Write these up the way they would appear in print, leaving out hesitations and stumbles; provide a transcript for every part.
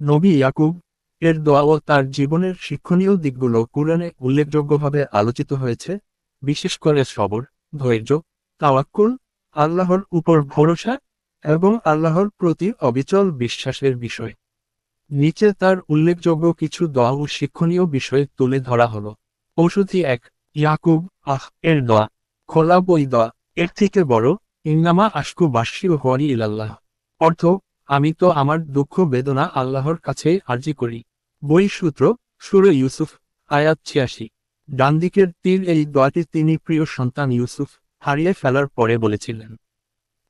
নবী ইয়াকুব এর দোয়া ও তার জীবনের শিক্ষণীয় দিকগুলো কুরআনে উল্লেখযোগ্যভাবে আলোচিত হয়েছে, বিশেষ করে সবর, ধৈর্য, তাওয়াক্কুল, আল্লাহর উপর ভরসা এবং আল্লাহর প্রতি অবিচল বিশ্বাসের বিষয়। নিচে তার উল্লেখযোগ্য কিছু দোয়া ও শিক্ষণীয় বিষয় তুলে ধরা হলো। ঔষধি 1, ইয়াকুব এর দোয়া। খোলা বই দোয়া। এর থেকে বড়, ইন্নামা আশকু বাসি ও হওয়ানি ইলাল্লাহ। অর্থ, আমি তো আমার দুঃখ বেদনা আল্লাহর কাছেই আরজি করি। বই সূত্র, সূরা ইউসুফ, আয়াত 86। ডান দিকের তীর এই দোয়াটি তিনি প্রিয় সন্তান ইউসুফ হারিয়ে ফেলার পরে বলেছিলেন।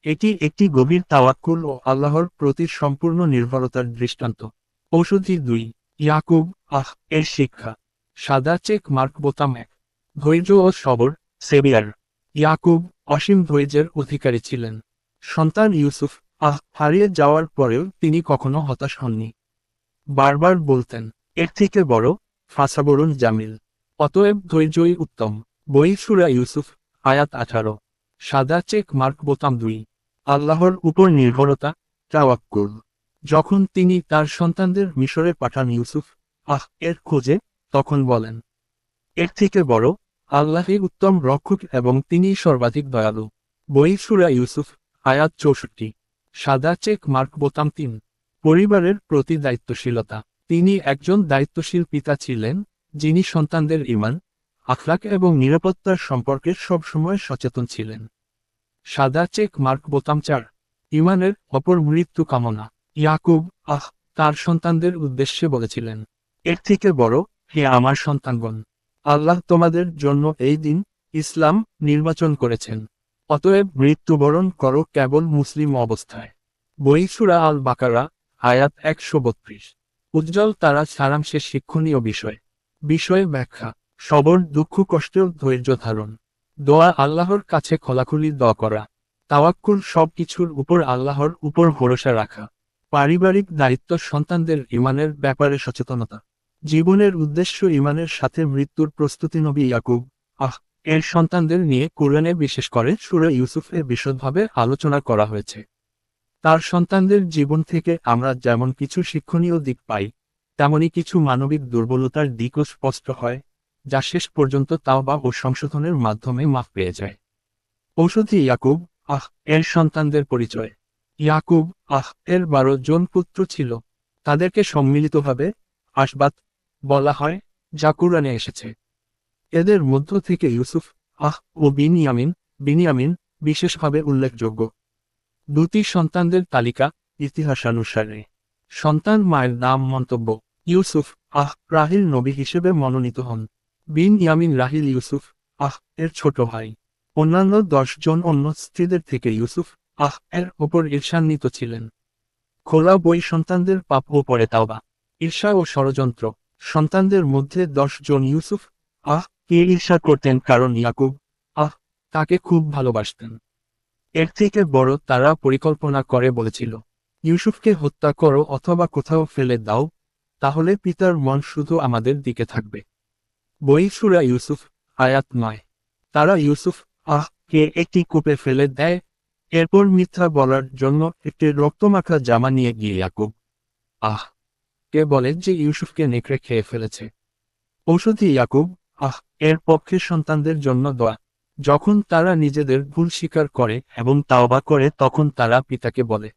এটি একটি গভীর তাওয়াক্কুল ও আল্লাহর প্রতি সম্পূর্ণ নির্ভরতার দৃষ্টান্ত। ঔষধি 2, ইয়াকুব এর শিক্ষা। সাদা চেক মার্ক বোতাম 1। ধৈর্য ও সবর, সেবিয়ার। ইয়াকুব অসীম ধৈর্যের অধিকারী ছিলেন। সন্তান ইউসুফ হারিয়ে যাওয়ার পরেও তিনি কখনো হতাশ হননি। বারবার বলতেন, এর থেকে বড়, ফাসাবরুন জামিল। অতএব ধৈর্যই উত্তম। বই সূরা ইউসুফ, আয়াত 18। সাদা চেক মার্ক বোতাম 2। আল্লাহর উপর নির্ভরতা, তাওয়াক্কুল। যখন তিনি তার সন্তানদের মিশরে পাঠান ইউসুফ এর খোঁজে, তখন বলেন, এর থেকে বড়, আল্লাহই উত্তম রক্ষক এবং তিনি সর্বাধিক দয়ালু। বই সূরা ইউসুফ, আয়াত 64। সাদা চেক মার্ক বোতাম 3। পরিবারের প্রতি দায়িত্বশীলতা। তিনি একজন দায়িত্বশীল পিতা ছিলেন, যিনি সন্তানদের ঈমান, আখলাক এবং নিরাপত্তার সম্পর্কে সবসময় সচেতন ছিলেন। সাদা চেক মার্ক বোতাম 4। ঈমানের অপর মৃত্যু কামনা। ইয়াকুব তার সন্তানদের উদ্দেশ্যে বলেছিলেন, এর থেকে বড়, হে আমার সন্তানগণ, আল্লাহ তোমাদের জন্য এই দিন, ইসলাম, নির্বাচন করেছেন। অতএব মৃত্যুবরণ করো কেবল মুসলিম অবস্থায়। বই সূরা আল বাকারা, আয়াত 132। উজ্জ্বল তারা সারাংশের শিক্ষণীয় বিষয় ব্যাখ্যা। সবর, দুঃখ কষ্টেও ধৈর্য ধারণ। দোয়া, আল্লাহর কাছে খোলাখুলি দোয়া করা। তাওয়াক্কুল, সব কিছুর উপর আল্লাহর উপর ভরসা রাখা। পারিবারিক দায়িত্ব, সন্তানদের ঈমানের ব্যাপারে সচেতনতা। জীবনের উদ্দেশ্য, ঈমানের সাথে মৃত্যুর প্রস্তুতি। নবী ইয়াকুব এর সন্তানদের নিয়ে কুরআনে বিশেষ করে সূরা ইউসুফে বিশদভাবে আলোচনা করা হয়েছে। তার সন্তানদের জীবন থেকে আমরা যেমন কিছু শিক্ষণীয় দিক পাই, তেমনি কিছু মানবিক দুর্বলতার দিকও স্পষ্ট হয়, যা শেষ পর্যন্ত তাওবা ও সংশোধনের মাধ্যমে মাফ পেয়ে যায়। ঔষধি ইয়াকুব এর সন্তানদের পরিচয়। ইয়াকুব এর 12 জন পুত্র ছিল। তাদেরকে সম্মিলিতভাবে আসবাত বলা হয়, যা কুরআনে এসেছে। এদের মধ্য থেকে ইউসুফ ও বিনিয়ামিন বিশেষভাবে উল্লেখযোগ্য। দুটি সন্তানদের তালিকা ইতিহাসানুসারে। সন্তান মায়ের নাম মন্তব্য। ইউসুফ রাহিল নবী হিসেবে মনোনীত হন। বিনয়ামিন রাহিল ইউসুফ এর ছোট ভাই। অন্যান্য 10 জন অন্য স্ত্রীদের থেকে ইউসুফ এর ওপর ঈর্ষান্বিত ছিলেন। খোলা বই, সন্তানদের পাপ ও পরে তাওবা। ঈর্ষা ও ষড়যন্ত্র। সন্তানদের মধ্যে 10 জন ইউসুফ কে ঈর্ষা করতেন কারণ ইয়াকুব তাকে খুব ভালোবাসতেন। এর থেকে বড়, তারা পরিকল্পনা করে বলেছিল, ইউসুফকে হত্যা করো অথবা কোথাও ফেলে দাও, তাহলে পিতার মন শুধু আমাদের দিকে থাকবে। বই সূরা ইউসুফ, আয়াত 9। তারা ইউসুফ কে একটি কূপে ফেলে দেয়, এরপর মিথ্যা বলার জন্য একটি রক্তমাখা জামা নিয়ে গিয়ে ইয়াকুব কে বলে যে ইউসুফকে নেকড়ে খেয়ে ফেলেছে। ঔষধি ইয়াকুব এর পক্ষে সন্তানদের জন্য দোয়া। যখন তারা নিজেদের ভুল স্বীকার করে এবং তাওবা করে, তখন তারা পিতাকে বলে,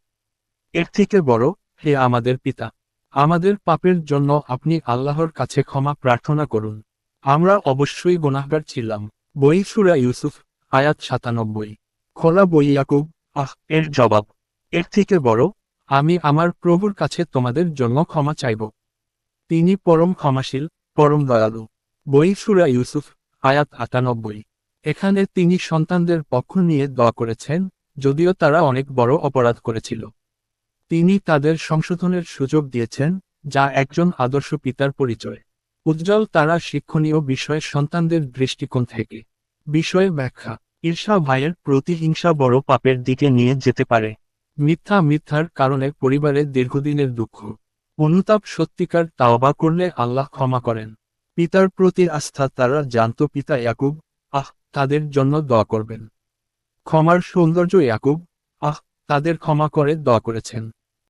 এর থেকে বড়, হে আমাদের পিতা, আমাদের পাপের জন্য আপনি আল্লাহর কাছে ক্ষমা প্রার্থনা করুন। আমরা অবশ্যই গুনাহগার ছিলাম। বই সূরা ইউসুফ, আয়াত 97। খোলা বই ইয়াকুব এর জবাব। এর থেকে বড়, আমি আমার প্রভুর কাছে তোমাদের জন্য ক্ষমা চাইব। তিনি পরম ক্ষমাশীল, পরম দয়ালু। বই সূরা ইউসুফ, আয়াত 98। এখানে তিনি সন্তানদের পক্ষ নিয়ে দোয়া করেছেন, যদিও তারা অনেক বড় অপরাধ করেছিল। তিনি তাদের সংশোধনের সুযোগ দিয়েছেন, যা একজন আদর্শ পিতার পরিচয়। উজ্জ্বল তারা শিক্ষণীয় বিষয় সন্তানদের দৃষ্টিকোণ থেকে। বিষয় ব্যাখ্যা। ঈর্ষা, ভাইয়ের প্রতিহিংসা বড় পাপের দিকে নিয়ে যেতে পারে। মিথ্যার কারণে পরিবারে দীর্ঘদিনের দুঃখ। অনুতাপ, সত্যিকার তাওবা করলে আল্লাহ ক্ষমা করেন। পিতার প্রতি আস্থা, তারা জানত পিতা ইয়াকুব তাদের জন্য দোয়া করবেন। ক্ষমার সৌন্দর্য, ইয়াকুব তাদের ক্ষমা করে দোয়া করেছেন।